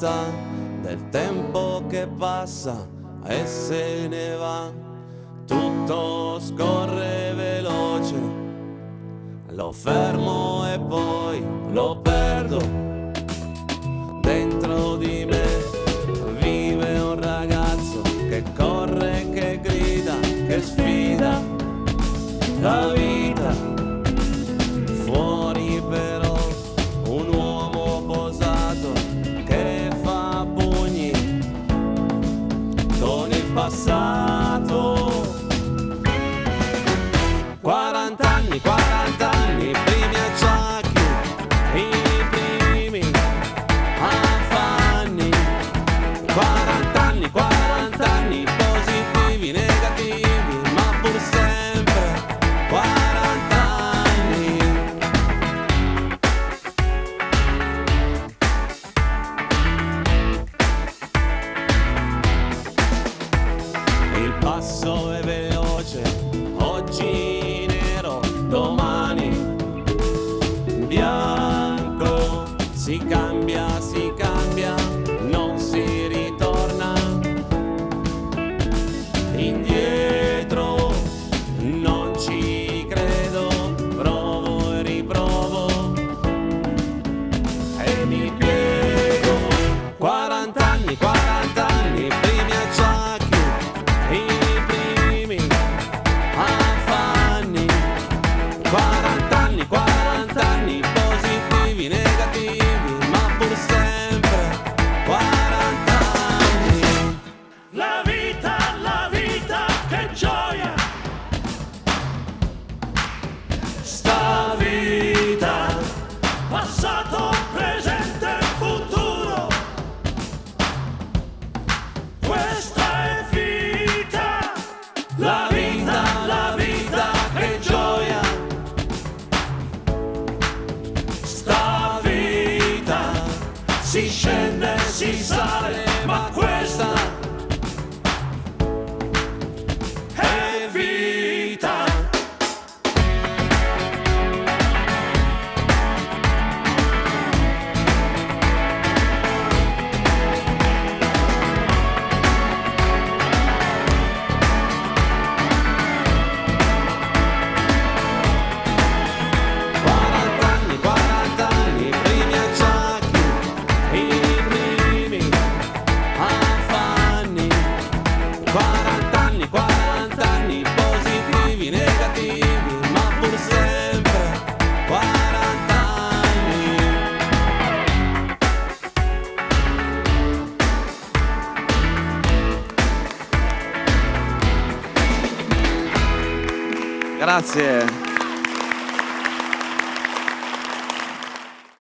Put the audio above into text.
realtà del tempo che passa e se ne va. Tutto scorre veloce, lo fermo e poi lo perdo. Dentro di me vive un ragazzo che corre, che grida, che sfida la vita. Fuori però un uomo posato che fa pugni con il passato. 40 anni, primi acciacchi, i primi affanni. 40 anni, positivi, negativi, ma pur sempre 40 anni. Il passo è veloce, oggi nero, domani bianco. Si cambia, non si ritorna indietro. Non ci credo, provo e riprovo e mi piego. 40 anni, primi acciacchi, i primi affanni. 40 anni, positivi, negativi, ma pur sempre 40 anni. La vita, che gioia! Sta vita, Passato, presente, futuro. Questa è vita. la vita, che gioia. Sta vita, si scende, si sale, ma questa è vita. Quaranta anni, primi acciacchi, i primi affanni. 40 anni, positivi, negativi, ma pur sempre 40 anni. Grazie.